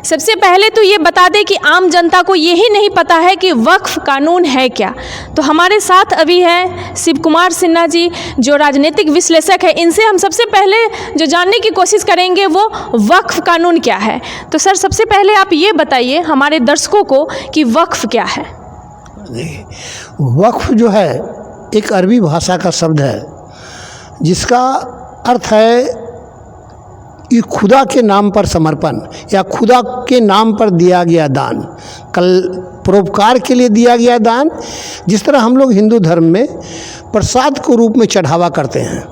सबसे पहले तो ये बता दें कि आम जनता को यही नहीं पता है कि वक्फ कानून है क्या। तो हमारे साथ अभी हैं शिव कुमार सिन्हा जी, जो राजनीतिक विश्लेषक है। इनसे हम सबसे पहले जो जानने की कोशिश करेंगे वो वक्फ कानून क्या है। तो सर, सबसे पहले आप ये बताइए हमारे दर्शकों को कि वक्फ क्या है। वक्फ जो है एक अरबी भाषा का शब्द है जिसका अर्थ है कि खुदा के नाम पर समर्पण या खुदा के नाम पर दिया गया दान, परोपकार के लिए दिया गया दान। जिस तरह हम लोग हिंदू धर्म में प्रसाद को रूप में चढ़ावा करते हैं,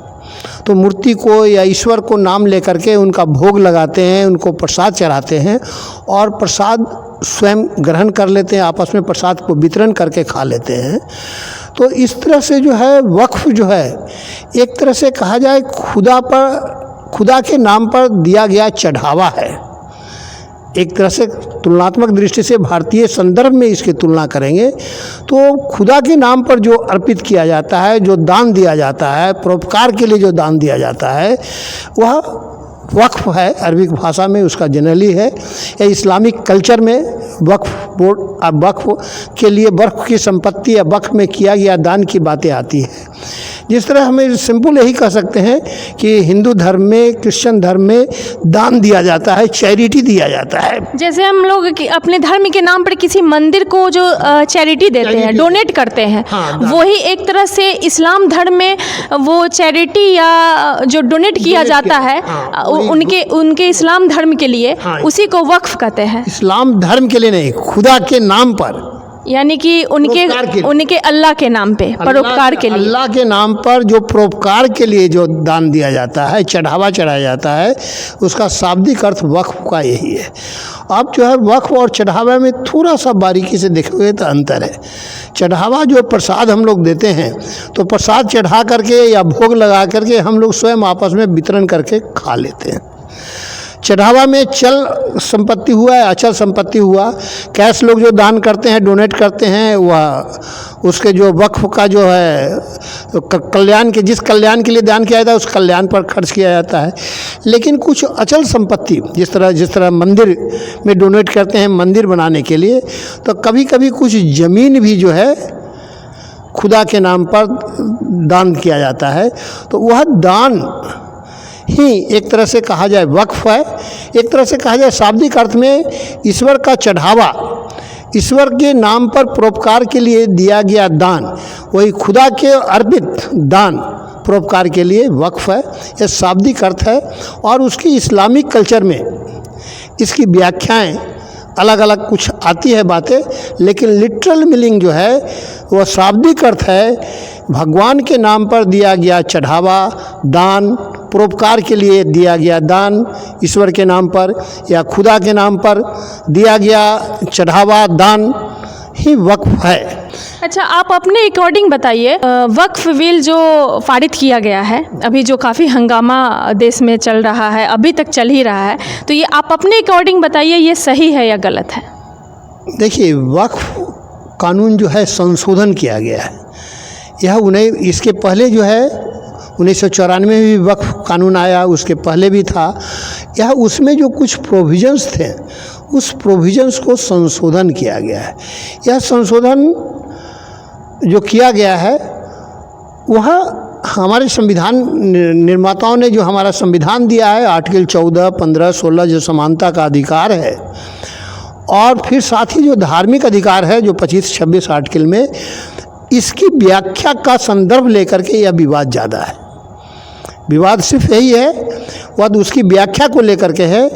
तो मूर्ति को या ईश्वर को नाम लेकर के उनका भोग लगाते हैं, उनको प्रसाद चढ़ाते हैं और प्रसाद स्वयं ग्रहण कर लेते हैं, आपस में प्रसाद को वितरण करके खा लेते हैं। तो इस तरह से जो है वक्फ जो है एक तरह से कहा जाए खुदा के नाम पर दिया गया चढ़ावा है। एक तरह से तुलनात्मक दृष्टि से भारतीय संदर्भ में इसकी तुलना करेंगे तो खुदा के नाम पर जो अर्पित किया जाता है, जो दान दिया जाता है, परोपकार के लिए जो दान दिया जाता है, वह वक्फ है। अरबिक भाषा में उसका जनरली है, या इस्लामिक कल्चर में वक्फ के लिए वक्फ की संपत्ति या वक्फ में किया गया दान की बातें आती है। जिस तरह हमें सिंपल यही कह सकते हैं कि हिंदू धर्म में, क्रिश्चियन धर्म में दान दिया जाता है, चैरिटी दिया जाता है। जैसे हम लोग अपने धर्म के नाम पर किसी मंदिर को जो चैरिटी देते हैं, डोनेट करते हैं, हाँ, वही एक तरह से इस्लाम धर्म में वो चैरिटी या जो डोनेट किया जाता है, हाँ, उनके इस्लाम धर्म के लिए, हाँ, उसी को वक्फ कहते हैं। इस्लाम धर्म के लिए नहीं, खुदा के नाम पर, यानी कि उनके अल्लाह के नाम पे परोपकार के लिए, अल्लाह के नाम पर जो परोपकार के लिए जो दान दिया जाता है, चढ़ावा चढ़ाया जाता है, उसका शाब्दिक अर्थ वक्फ का यही है। अब जो है वक्फ और चढ़ावा में थोड़ा सा बारीकी से देखोगे तो अंतर है। चढ़ावा जो प्रसाद हम लोग देते हैं, तो प्रसाद चढ़ा करके या भोग लगा करके हम लोग स्वयं आपस में वितरण करके खा लेते हैं। चढ़ावा में चल संपत्ति हुआ या अचल संपत्ति हुआ, कैश लोग जो दान करते हैं, डोनेट करते हैं, वह उसके जो वक्फ का जो है कल्याण के, जिस कल्याण के लिए दान किया जाता है उस कल्याण पर खर्च किया जाता है। लेकिन कुछ अचल संपत्ति जिस तरह मंदिर में डोनेट करते हैं मंदिर बनाने के लिए, तो कभी कभी कुछ ज़मीन भी जो है खुदा के नाम पर दान किया जाता है। तो वह दान ही एक तरह से कहा जाए वक्फ है। एक तरह से कहा जाए शाब्दिक अर्थ में ईश्वर का चढ़ावा, ईश्वर के नाम पर परोपकार के लिए दिया गया दान, वही खुदा के अर्पित दान परोपकार के लिए वक्फ है। यह शाब्दिक अर्थ है। और उसकी इस्लामिक कल्चर में इसकी व्याख्याएं अलग अलग कुछ आती है बातें, लेकिन लिटरल मीनिंग जो है वह शाब्दिक अर्थ है भगवान के नाम पर दिया गया चढ़ावा, दान, परोपकार के लिए दिया गया दान, ईश्वर के नाम पर या खुदा के नाम पर दिया गया चढ़ावा, दान ही वक्फ है। अच्छा, आप अपने अकॉर्डिंग बताइए, वक्फ बिल जो पारित किया गया है, अभी जो काफ़ी हंगामा देश में चल रहा है, अभी तक चल ही रहा है, तो ये आप अपने अकॉर्डिंग बताइए ये सही है या गलत है? देखिए, वक्फ कानून जो है संशोधन किया गया है। यह इसके पहले जो है 1994 में भी वक्फ कानून आया, उसके पहले भी था। यह उसमें जो कुछ प्रोविजंस थे उस प्रोविजंस को संशोधन किया गया है। यह संशोधन जो किया गया है वह हमारे संविधान निर्माताओं ने जो हमारा संविधान दिया है, आर्टिकल 14, 15, 16 जो समानता का अधिकार है, और फिर साथ ही जो धार्मिक अधिकार है जो 25, 26 आर्टिकल में, इसकी व्याख्या का संदर्भ लेकर के यह विवाद ज़्यादा है। विवाद सिर्फ यही है, वह उसकी व्याख्या को लेकर के है।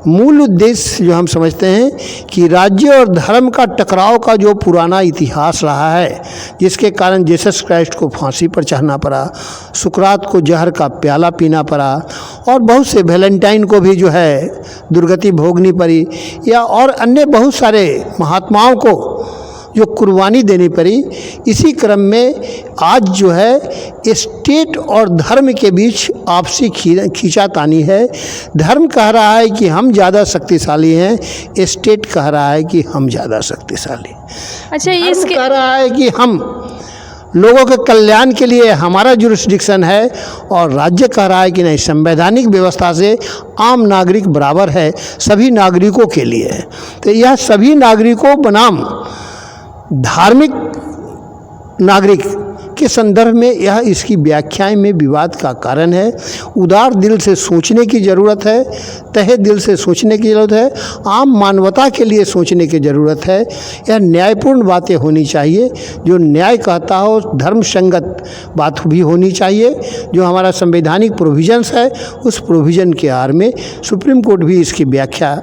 मूल उद्देश्य जो हम समझते हैं कि राज्य और धर्म का टकराव का जो पुराना इतिहास रहा है, जिसके कारण जीसस क्राइस्ट को फांसी पर चढ़ना पड़ा, सुकरात को जहर का प्याला पीना पड़ा, और बहुत से वैलेंटाइन को भी जो है दुर्गति भोगनी पड़ी, या और अन्य बहुत सारे महात्माओं को जो कुर्बानी देनी पड़ी। इसी क्रम में आज जो है स्टेट और धर्म के बीच आपसी खींचातानी है। धर्म कह रहा है कि हम ज़्यादा शक्तिशाली हैं, स्टेट कह रहा है कि हम ज़्यादा शक्तिशाली। अच्छा, ये कह रहा है कि हम लोगों के कल्याण के लिए हमारा जुरिस्डिक्शन है और राज्य कह रहा है कि नहीं, संवैधानिक व्यवस्था से आम नागरिक बराबर है, सभी नागरिकों के लिए है। तो यह सभी नागरिकों बनाम धार्मिक नागरिक के संदर्भ में यह इसकी व्याख्याएं में विवाद का कारण है। उदार दिल से सोचने की ज़रूरत है, तहे दिल से सोचने की ज़रूरत है, आम मानवता के लिए सोचने की ज़रूरत है। यह न्यायपूर्ण बातें होनी चाहिए, जो न्याय कहता हो, धर्म संगत बात भी होनी चाहिए। जो हमारा संवैधानिक प्रोविजंस है उस प्रोविज़न के आड़ में सुप्रीम कोर्ट भी इसकी व्याख्या,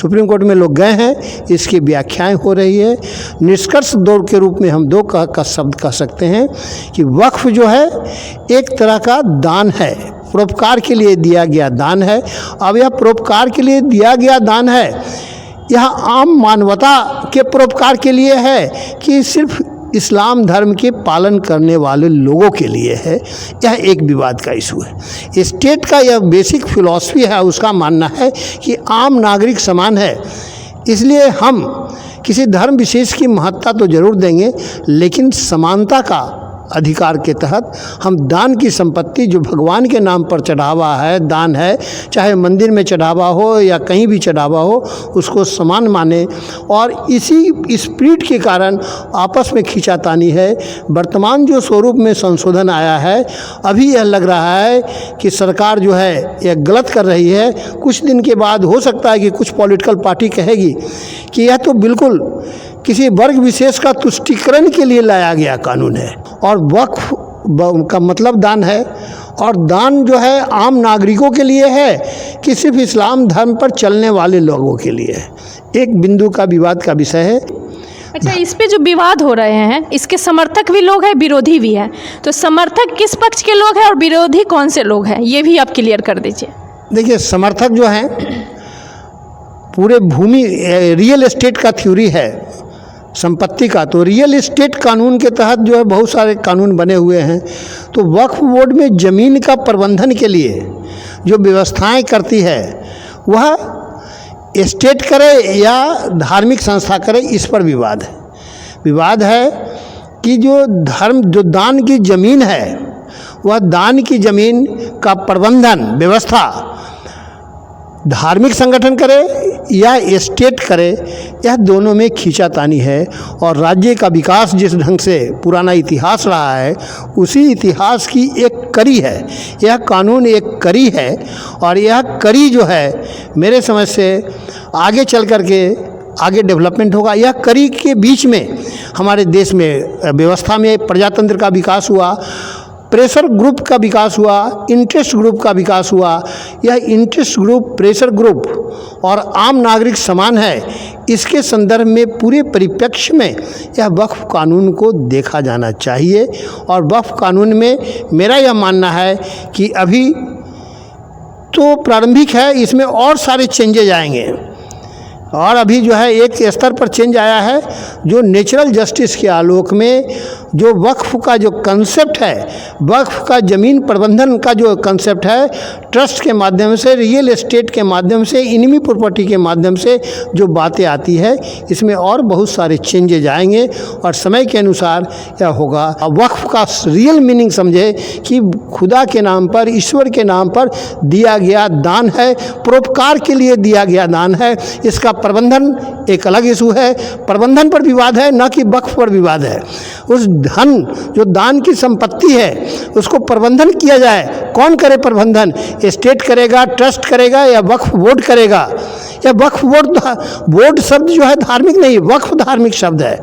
सुप्रीम कोर्ट में लोग गए हैं, इसकी व्याख्याएं हो रही है। निष्कर्ष दौर के रूप में हम दो का शब्द कह सकते हैं कि वक्फ जो है एक तरह का दान है, परोपकार के लिए दिया गया दान है। अब यह परोपकार के लिए दिया गया दान है, यह आम मानवता के परोपकार के लिए है कि सिर्फ इस्लाम धर्म के पालन करने वाले लोगों के लिए है, यह एक विवाद का इशू है। स्टेट का यह बेसिक फिलॉसफी है, उसका मानना है कि आम नागरिक समान है, इसलिए हम किसी धर्म विशेष की महत्ता तो जरूर देंगे, लेकिन समानता का अधिकार के तहत हम दान की संपत्ति जो भगवान के नाम पर चढ़ावा है, दान है, चाहे मंदिर में चढ़ावा हो या कहीं भी चढ़ावा हो, उसको समान माने। और इसी स्पिरिट के कारण आपस में खींचातानी है। वर्तमान जो स्वरूप में संशोधन आया है, अभी यह लग रहा है कि सरकार जो है यह गलत कर रही है। कुछ दिन के बाद हो सकता है कि कुछ पॉलिटिकल पार्टी कहेगी कि यह तो बिल्कुल किसी वर्ग विशेष का तुष्टीकरण के लिए लाया गया कानून है, और वक्फ का मतलब दान है, और दान जो है आम नागरिकों के लिए है कि सिर्फ इस्लाम धर्म पर चलने वाले लोगों के लिए है। एक बिंदु का विवाद का विषय है। अच्छा, इस पे जो विवाद हो रहे हैं, इसके समर्थक भी लोग हैं, विरोधी भी हैं, तो समर्थक किस पक्ष के लोग हैं और विरोधी कौन से लोग हैं, ये भी आप क्लियर कर दीजिए। देखिए, समर्थक जो हैं पूरे भूमि रियल एस्टेट का थ्योरी है संपत्ति का, तो रियल एस्टेट कानून के तहत जो है बहुत सारे कानून बने हुए हैं। तो वक्फ बोर्ड में ज़मीन का प्रबंधन के लिए जो व्यवस्थाएं करती है वह एस्टेट करे या धार्मिक संस्था करे, इस पर विवाद है। विवाद है कि जो दान की ज़मीन है, वह दान की ज़मीन का प्रबंधन व्यवस्था धार्मिक संगठन करे या एस्टेट करे, यह दोनों में खींचातानी है। और राज्य का विकास जिस ढंग से पुराना इतिहास रहा है, उसी इतिहास की एक कड़ी है यह कानून, एक कड़ी है। और यह कड़ी जो है मेरे समझ से आगे चल कर के आगे डेवलपमेंट होगा। यह कड़ी के बीच में हमारे देश में व्यवस्था में प्रजातंत्र का विकास हुआ, प्रेशर ग्रुप का विकास हुआ, इंटरेस्ट ग्रुप का विकास हुआ। यह इंटरेस्ट ग्रुप, प्रेशर ग्रुप और आम नागरिक समान है, इसके संदर्भ में पूरे परिप्रेक्ष्य में यह वक्फ कानून को देखा जाना चाहिए। और वक्फ कानून में मेरा यह मानना है कि अभी तो प्रारंभिक है, इसमें और सारे चेंजेज आएंगे। और अभी जो है एक स्तर पर चेंज आया है जो नेचुरल जस्टिस के आलोक में जो वक्फ का जो कंसेप्ट है, वक्फ का ज़मीन प्रबंधन का जो कंसेप्ट है, ट्रस्ट के माध्यम से, रियल एस्टेट के माध्यम से, इनमी प्रॉपर्टी के माध्यम से जो बातें आती है, इसमें और बहुत सारे चेंजेज आएंगे और समय के अनुसार यह होगा। अब वक्फ का रियल मीनिंग समझे कि खुदा के नाम पर, ईश्वर के नाम पर दिया गया दान है, परोपकार के लिए दिया गया दान है। इसका प्रबंधन एक अलग इशू है, प्रबंधन पर विवाद है, न कि वक्फ पर विवाद है। उस धन जो दान की संपत्ति है उसको प्रबंधन किया जाए, कौन करे प्रबंधन, स्टेट करेगा, ट्रस्ट करेगा या वक्फ बोर्ड करेगा। या वक्फ बोर्ड शब्द जो है धार्मिक नहीं, वक्फ धार्मिक शब्द है,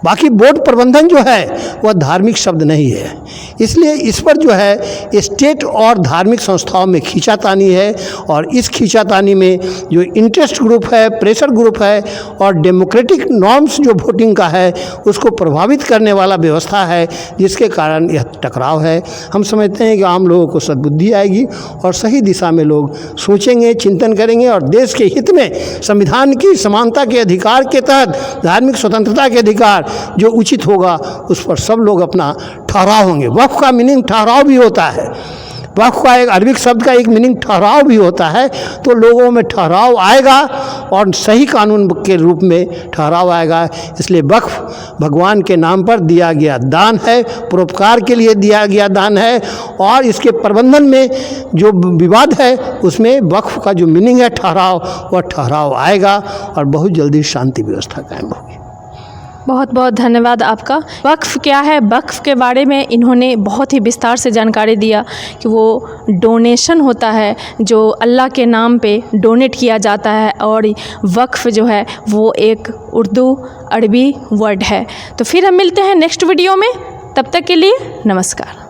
बाकी बोर्ड प्रबंधन जो है वह धार्मिक शब्द नहीं है। इसलिए इस पर जो है स्टेट और धार्मिक संस्थाओं में खींचातानी है, और इस खींचातानी में जो इंटरेस्ट ग्रुप है, प्रेशर ग्रुप है और डेमोक्रेटिक नॉर्म्स जो वोटिंग का है उसको प्रभावित करने वाला व्यवस्था है, जिसके कारण यह टकराव है। हम समझते हैं कि आम लोगों को सद्बुद्धि आएगी और सही दिशा में लोग सोचेंगे, चिंतन करेंगे और देश के हित में संविधान की समानता के अधिकार के तहत, धार्मिक स्वतंत्रता के अधिकार जो उचित होगा उस पर सब लोग अपना ठहराव होंगे। वक्फ का मीनिंग ठहराव भी होता है, वक्फ का एक अरबिक शब्द का एक मीनिंग ठहराव भी होता है, तो लोगों में ठहराव आएगा और सही कानून के रूप में ठहराव आएगा। इसलिए वक्फ भगवान के नाम पर दिया गया दान है, परोपकार के लिए दिया गया दान है, और इसके प्रबंधन में जो विवाद है उसमें वक्फ का जो मीनिंग है ठहराव, वह ठहराव आएगा और बहुत जल्दी शांति व्यवस्था कायम होगी। बहुत बहुत धन्यवाद आपका। वक्फ क्या है, वक्फ के बारे में इन्होंने बहुत ही विस्तार से जानकारी दिया कि वो डोनेशन होता है जो अल्लाह के नाम पे डोनेट किया जाता है, और वक्फ जो है वो एक उर्दू अरबी वर्ड है। तो फिर हम मिलते हैं नेक्स्ट वीडियो में, तब तक के लिए नमस्कार।